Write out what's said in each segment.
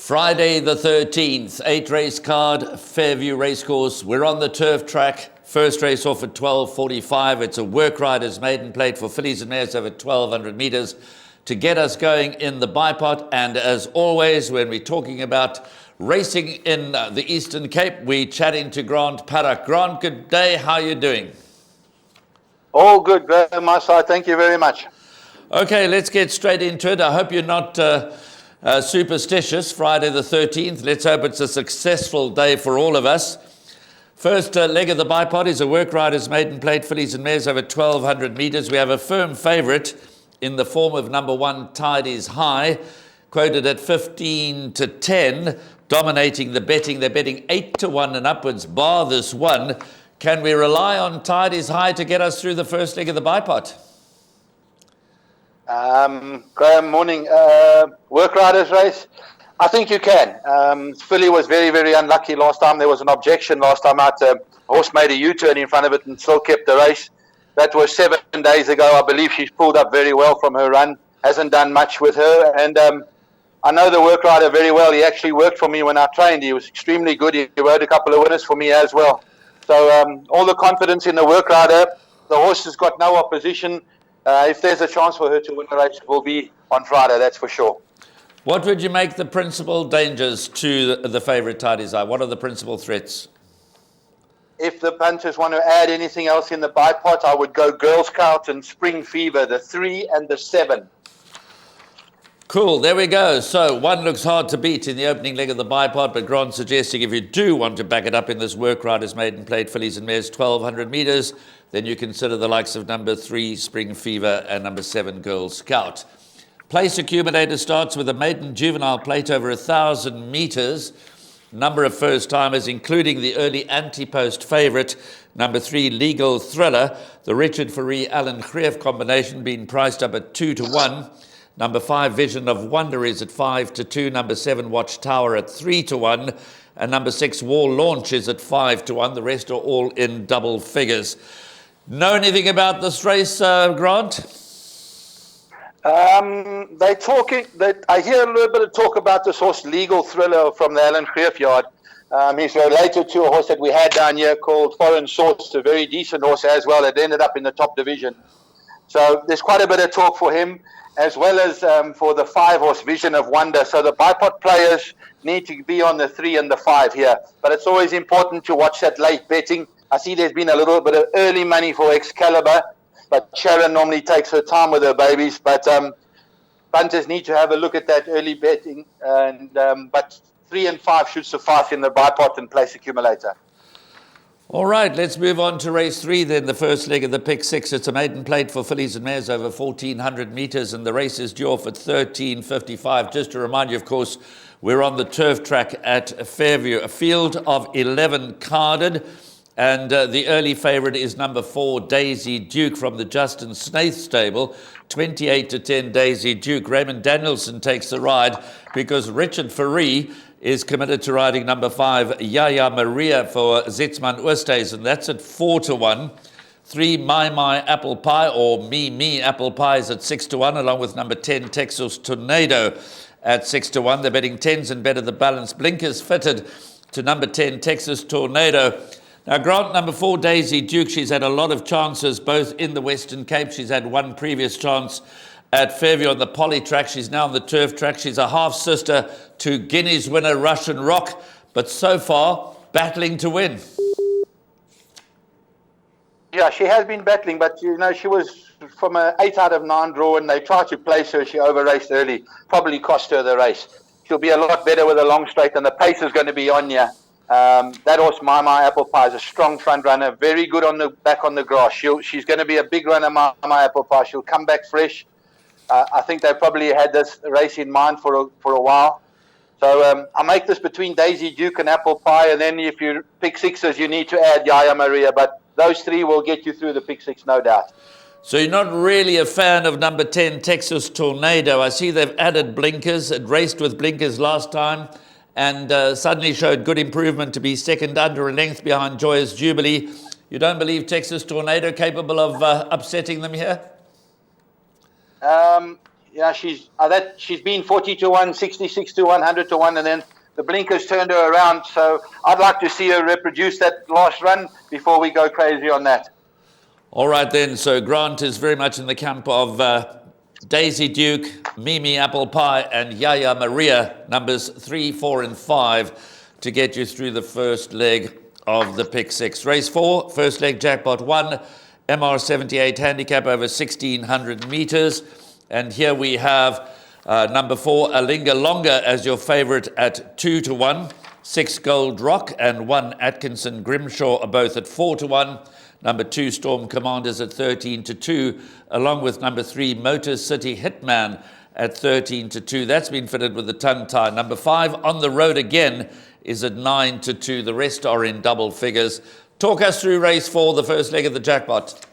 Friday the 13th, 8-race card, Fairview Racecourse. We're on the turf track. First race off at 12:45. It's a work riders maiden plate for fillies and mares over 1,200 metres to get us going in the bipot. And as always, when we're talking about racing in the Eastern Cape, we're chatting to Grant Paddock. Grant, good day. How are you doing? All good, on my side. Thank you very much. Okay, let's get straight into it. I hope you're not superstitious. Friday the 13th. Let's hope it's a successful day for all of us. First leg of the bipod is a work riders maiden plate, fillies and mares over 1,200 metres. We have a firm favourite in the form of number 1, Tide is High, quoted at 15-10, dominating the betting. They're betting 8-1 and upwards, bar this one. Can we rely on Tide is High to get us through the first leg of the bipod? Graham, morning. Work riders race. I think you can. Filly was very, very unlucky last time. There was an objection last time out. A horse made a U-turn in front of it and still kept the race. That was 7 days ago. I believe she's pulled up very well from her run. Hasn't done much with her. And I know the work rider very well. He actually worked for me when I trained. He was extremely good. He rode a couple of winners for me as well. So all the confidence in the work rider. The horse has got no opposition. If there's a chance for her to win the race, it will be on Friday, that's for sure. What would you make the principal dangers to the favourite Tide is High? What are the principal threats? If the punters want to add anything else in the bipot, I would go Girl Scout and Spring Fever, the 3 and the 7. Cool, there we go. So one looks hard to beat in the opening leg of the bipod, but Grant suggesting if you do want to back it up in this work riders maiden plate, fillies and mares 1,200 metres, then you consider the likes of number 3, Spring Fever, and number 7, Girl Scout. Place accumulator starts with a maiden juvenile plate over 1,000 metres. Number of first-timers, including the early anti-post favourite, number 3, Legal Thriller. The Richard Fourie Alan Greef combination being priced up at 2-1. Number 5, Vision of Wonder is at 5-2. Number 7, Watchtower at 3-1. And number 6, Wall Launch is at 5-1. The rest are all in double figures. Know anything about this race, Grant? They're talking. I hear a little bit of talk about this horse, Legal Thriller, from the Alan Greef yard. He's related to a horse that we had down here called Foreign Source, a very decent horse as well. It ended up in the top division. So there's quite a bit of talk for him, as well as for the 5-horse Vision of Wonder. So the bipod players need to be on the 3 and the 5 here. But it's always important to watch that late betting. I see there's been a little bit of early money for Excalibur, but Sharon normally takes her time with her babies. But punters need to have a look at that early betting. But 3 and 5 should suffice in the bipot and place accumulator. All right, let's move on to race 3 then, the first leg of the pick 6. It's a maiden plate for fillies and mares over 1,400 metres, and the race is due off at 13:55. Just to remind you, of course, we're on the turf track at Fairview, a field of 11 carded, and the early favourite is number 4, Daisy Duke from the Justin Snaith stable, 28-10 Daisy Duke. Raymond Danielson takes the ride because Richard Fourie is committed to riding number 5, Yaya Maria for Zitzman Oosthuizen, and that's at 4-1. 3, My Apple Pie, or Me Apple Pie, is at 6-1, along with number 10, Texas Tornado at 6-1. They're betting 10s and better the balance. Blinkers fitted to number 10, Texas Tornado. Now, Grant, number 4, Daisy Duke, she's had a lot of chances, both in the Western Cape. She's had one previous chance at Fairview on the poly track. She's now on the turf track. She's a half-sister to Guineas winner Russian Rock, but so far, battling to win. Yeah, she has been battling, but, you know, she was from an 8 out of 9 draw, and they tried to place her. She over-raced early. Probably cost her the race. She'll be a lot better with a long straight, and the pace is going to be on here. That horse, My Apple Pie, is a strong front runner, very good on the back on the grass. She's going to be a big runner, My Apple Pie. She'll come back fresh. I think they probably had this race in mind for a while. So I make this between Daisy Duke and Apple Pie, and then if you pick 6s, you need to add Yaya Maria. But those 3 will get you through the pick 6, no doubt. So you're not really a fan of number 10, Texas Tornado. I see they've added blinkers. It raced with blinkers last time, and suddenly showed good improvement to be second under a length behind Joyous Jubilee. You don't believe Texas Tornado capable of upsetting them here? yeah, she's been 40 to 1, 66 to 1, 100 to 1, and then the blinkers turned her around. So I'd like to see her reproduce that last run before we go crazy on that. All right then, so Grant is very much in the camp of Daisy Duke, Mimi Apple Pie, and Yaya Maria, numbers 3, 4, and 5, to get you through the first leg of the pick six. Race 4, first leg jackpot 1, MR78 handicap over 1,600 meters. And here we have number 4, Alinga Longa, as your favorite at 2 to 1. 6 Gold Rock and 1 Atkinson Grimshaw are both at 4 to 1. Number 2, Storm Commanders at 13 to 2, along with number 3, Motor City Hitman at 13 to 2. That's been fitted with the tongue tie. Number 5, On the Road Again, is at 9 to 2. The rest are in double figures. Talk us through race 4, the first leg of the jackpot.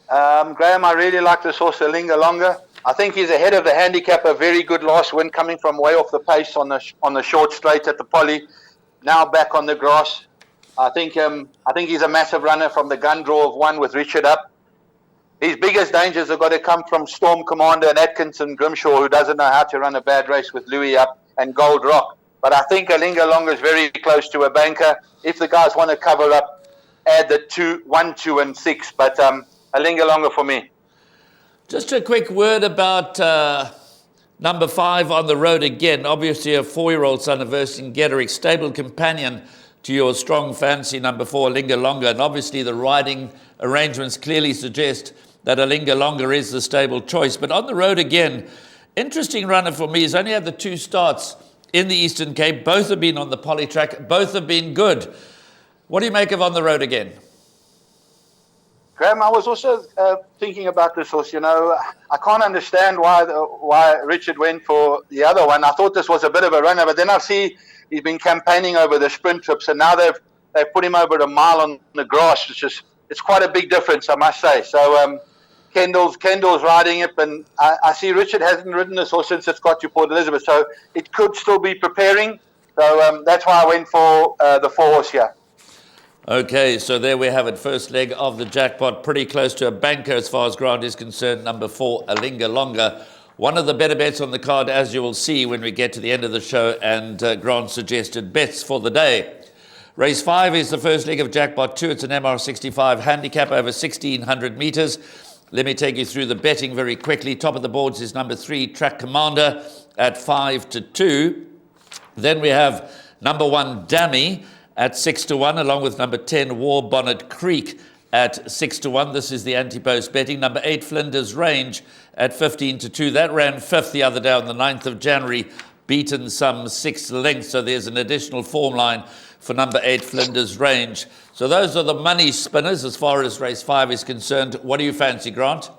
Graham, I really like this horse, Alinga Longa. I think he's ahead of the handicap. A very good last win, coming from way off the pace on the short straight at the Poly. Now back on the grass. I think he's a massive runner from the gun draw of 1 with Richard up. His biggest dangers have got to come from Storm Commander and Atkinson Grimshaw, who doesn't know how to run a bad race, with Louis up and Gold Rock. But I think Alinga Longa is very close to a banker. If the guys want to cover up, add the 2, 1, 2, and 6. But Alinga Longa for me. Just a quick word about number 5, On the Road Again. Obviously a 4-year-old son of Vercingetorix, stable companion to your strong fancy number 4, Alinga Longa. And obviously the riding arrangements clearly suggest that Alinga Longa is the stable choice. But On the Road Again, interesting runner for me. He's only had the 2 starts in the Eastern Cape. Both have been on the Poly track. Both have been good. What do you make of On the Road Again? Graham, I was also thinking about this horse. You know, I can't understand why Richard went for the other one. I thought this was a bit of a runner, but then I see he's been campaigning over the sprint trips, and now they've put him over a mile on the grass. It's quite a big difference, I must say. So Kendall's riding it, and I see Richard hasn't ridden this horse since it's got to Port Elizabeth, so it could still be preparing. So that's why I went for the 4 horse here. Okay, so there we have it. First leg of the jackpot, pretty close to a banker as far as Grant is concerned. Number 4, Alinga Longa. One of the better bets on the card, as you will see when we get to the end of the show, and Grant suggested bets for the day. Race 5 is the first leg of jackpot 2. It's an MR65 handicap over 1,600 meters. Let me take you through the betting very quickly. Top of the boards is number 3, Track Commander at 5 to 2. Then we have number 1, Dammy, at 6 to 1, along with number 10, War Bonnet Creek at 6 to 1. This is the anti-post betting. Number 8, Flinders Range at 15 to 2. That ran 5th the other day on the 9th of January, beaten some 6 lengths. So there's an additional form line for number 8, Flinders Range. So those are the money spinners as far as race 5 is concerned. What do you fancy, Grant?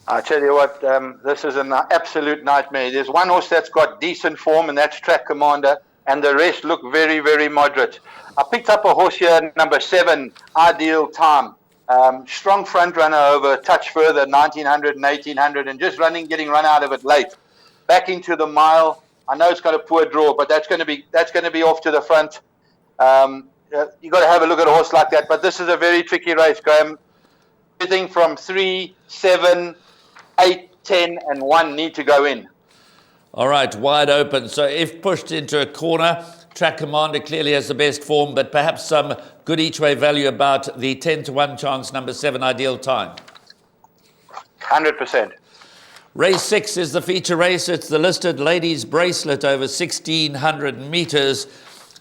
I tell you what, this is an absolute nightmare. There's one horse that's got decent form, and that's Track Commander, and the rest look very, very moderate. I picked up a horse here, number 7, Ideal Time. Strong front runner over a touch further, 1,900 and 1,800, and just getting run out of it late. Back into the mile. I know it's got a poor draw, but that's going to be off to the front. You got to have a look at a horse like that. But this is a very tricky race, Graham. Everything from 3, 7, 8, 10, and 1 need to go in. All right, wide open. So if pushed into a corner, Track Commander clearly has the best form, but perhaps some good each-way value about the 10 to 1 chance, number 7, Ideal Time. 100%. Race 6 is the feature race. It's the listed Ladies Bracelet over 1,600 meters.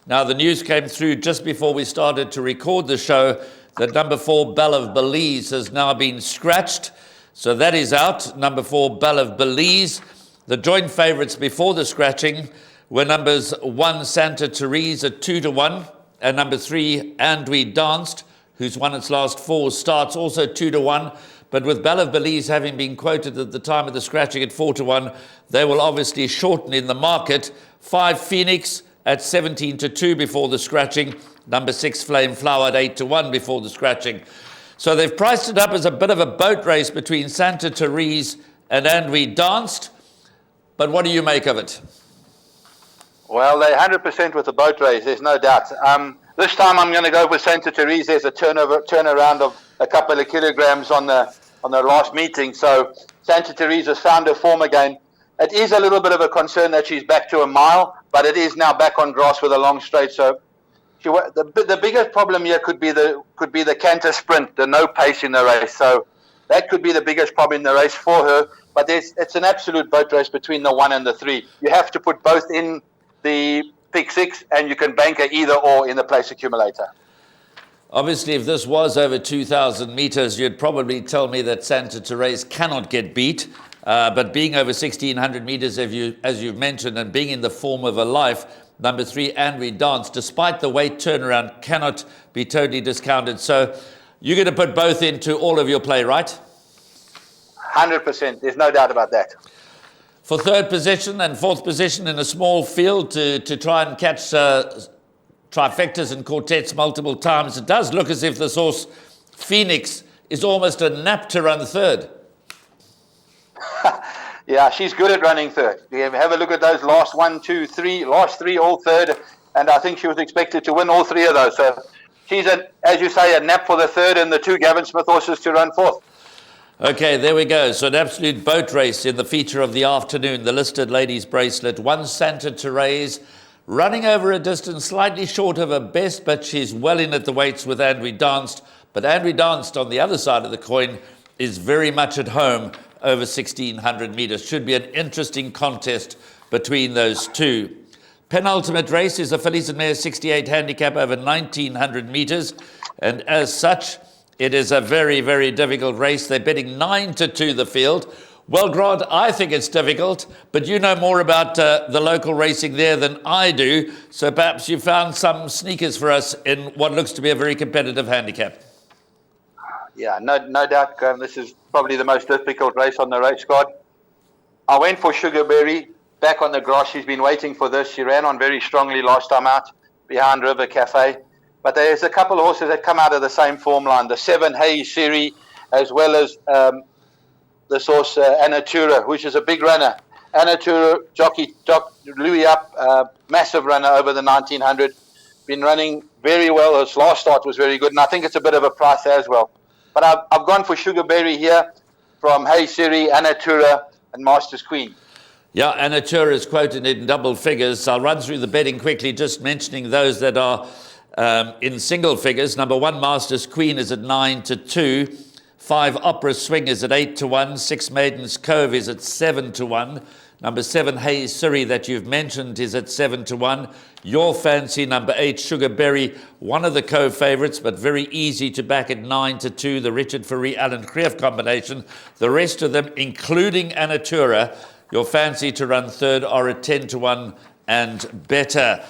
Now, the news came through just before we started to record the show that number 4, Belle of Belize, has now been scratched. So that is out. Number 4, Belle of Belize. The joint favourites before the scratching were numbers 1, Santa Therese at 2 to 1, and number 3, And We Danced, who's won its last 4 starts, also 2 to 1. But with Belle of Belize having been quoted at the time of the scratching at 4 to 1, they will obviously shorten in the market. 5, Phoenix at 17 to 2 before the scratching. Number 6, Flame Flower at 8 to 1 before the scratching. So they've priced it up as a bit of a boat race between Santa Therese and We Danced. But what do you make of it? Well, they're 100% with the boat race, there's no doubt. This time I'm going to go with Santa Therese. There's a turnaround of a couple of kilograms on the last meeting. So Santa Teresa's found her form again. It is a little bit of a concern that she's back to a mile, but it is now back on grass with a long straight. So the biggest problem here could be the canter sprint, the no pace in the race. So that could be the biggest problem in the race for her. But it's an absolute boat race between the 1 and the 3. You have to put both in the pick 6, and you can bank a either or in the place accumulator. Obviously, if this was over 2,000 meters, you'd probably tell me that Santa Teresa cannot get beat. But being over 1,600 meters, as you've mentioned, and being in the form of a life, number 3, Andrew Dance, despite the weight turnaround, cannot be totally discounted. So you're going to put both into all of your play, right? 100%. There's no doubt about that. For third position and fourth position in a small field to try and catch trifectas and quartets multiple times, it does look as if this horse, Phoenix, is almost a nap to run third. Yeah, she's good at running third. You have a look at those last 1, 2, 3, last 3 all third, and I think she was expected to win all 3 of those. So she's, as you say, a nap for the third, and the 2 Gavin Smith horses to run fourth. Okay, there we go. So an absolute boat race in the feature of the afternoon, the listed ladies bracelet. 1 Santa Teresa running over a distance slightly short of her best, but she's well in at the weights with Andrew Danced. But Andrew Danced on the other side of the coin is very much at home over 1,600 meters. Should be an interesting contest between those two. Penultimate race is a Fillies and Mares 68 handicap over 1,900 meters. And as such, it is a very, very difficult race. They're betting 9-2 the field. Well, Grant, I think it's difficult, but you know more about the local racing there than I do. So perhaps you found some sneakers for us in what looks to be a very competitive handicap. Yeah, no doubt, Graham. This is probably the most difficult race on the race card. I went for Sugarberry, back on the grass. She's been waiting for this. She ran on very strongly last time out behind River Cafe. But there's a couple of horses that come out of the same form line. The 7 Hayes Siri, as well as this horse Anatura, which is a big runner. Anatura, jockey Louis up, massive runner over the 1900. Been running very well. His last start was very good, and I think it's a bit of a price as well. But I've gone for Sugarberry here from Hayes Siri, Anatura, and Master's Queen. Yeah, Anatura is quoted in double figures. I'll run through the betting quickly, just mentioning those that are in single figures. Number 1, Master's Queen, is at 9-2. 5, Opera Swing is at 8-1. 6, Maiden's Cove is at 7-1. Number 7, Hayes Siri, that you've mentioned, is at 7-1. Your fancy, number 8, Sugarberry, one of the co-favourites, but very easy to back at 9-2. The Richard Ferree Alan Creef combination. The rest of them, including Anatura, your fancy to run third, are at 10-1 and better.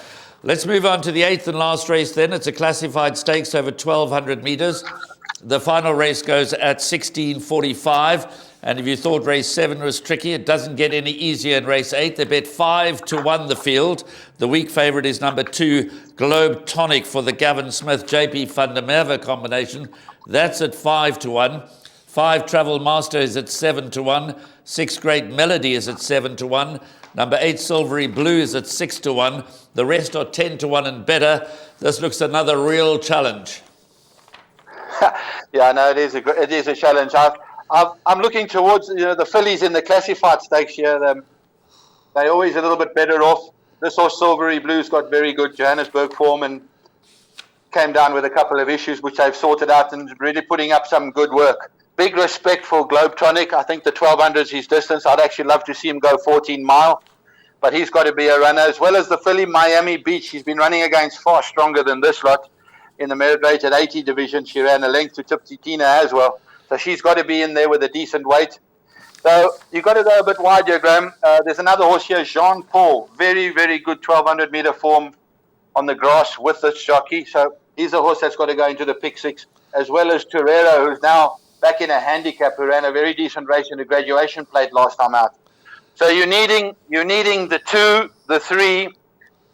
Let's move on to the 8th and last race then. It's a classified stakes over 1,200 metres. The final race goes at 16:45. And if you thought race 7 was tricky, it doesn't get any easier in race 8. They bet 5-1 the field. The weak favourite is number 2, Globe Tonic, for the Gavin Smith JP van der Merwe combination. That's at 5-1. 5, Travel Master, is at 7-1. 6, Great Melody, is at 7-1. Number 8, Silvery Blue, is at 6-1. The rest are 10-1 and better. This looks another real challenge. Yeah, no, it is a challenge. I'm looking towards the Fillies in the classified stakes here. They're always a little bit better off. This horse, Silvery Blue's got very good Johannesburg form and came down with a couple of issues which they've sorted out and really putting up some good work. Big respect for Globe Tonic. I think the 1200 is his distance. I'd actually love to see him go 14 mile, but he's got to be a runner, as well as the filly Miami Beach. He's been running against far stronger than this lot in the merit weight at 80 division. She ran a length to Tipsy Tina as well. So she's got to be in there with a decent weight. So you've got to go a bit wide here, Graham. There's another horse here, Jean Paul. Very, very good 1,200 meter form on the grass with this jockey. So he's a horse that's got to go into the pick 6, as well as Torero, who's now back in a handicap, who ran a very decent race in the graduation plate last time out. So you're needing the 2, the 3,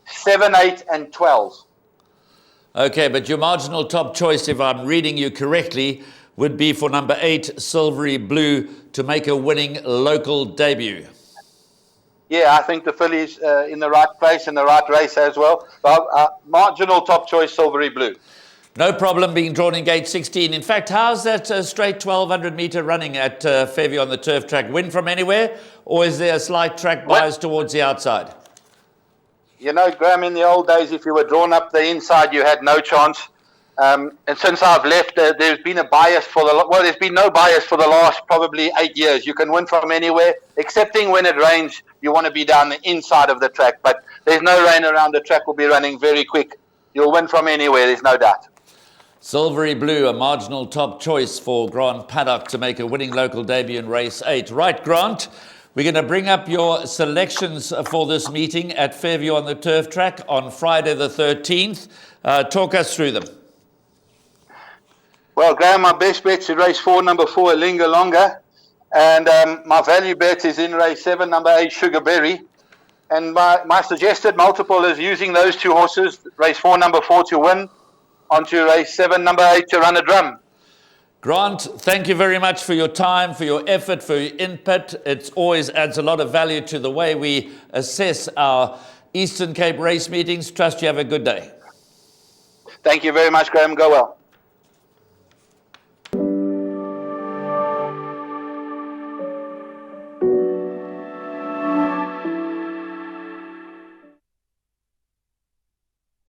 7, 8, and 12. Okay, but your marginal top choice, if I'm reading you correctly, would be for number 8, Silvery Blue, to make a winning local debut. Yeah, I think the filly's in the right place in the right race as well. But, marginal top choice, Silvery Blue. No problem being drawn in gate 16. In fact, how's that straight 1,200-meter running at Fairview on the turf track? Win from anywhere, or is there a slight track bias towards the outside? You know, Graham, in the old days, if you were drawn up the inside, you had no chance. And since I've left, there's been a bias there's been no bias for the last probably 8 years. You can win from anywhere, excepting when it rains. You want to be down the inside of the track, but there's no rain around. The track will be running very quick. You'll win from anywhere, there's no doubt. Silvery Blue, a marginal top choice for Grant Paddock to make a winning local debut in race 8. Right, Grant, we're going to bring up your selections for this meeting at Fairview on the turf track on Friday the 13th. Talk us through them. Well, Graham, my best bet's in race 4, number 4, Linga Longa. And my value bet is in race 7, number 8, Sugarberry. And my suggested multiple is using those 2 horses, race 4, number 4 to win, onto race 7, number 8 to run a drum. Grant, thank you very much for your time, for your effort, for your input. It always adds a lot of value to the way we assess our Eastern Cape race meetings. Trust you have a good day. Thank you very much, Graham. Go well.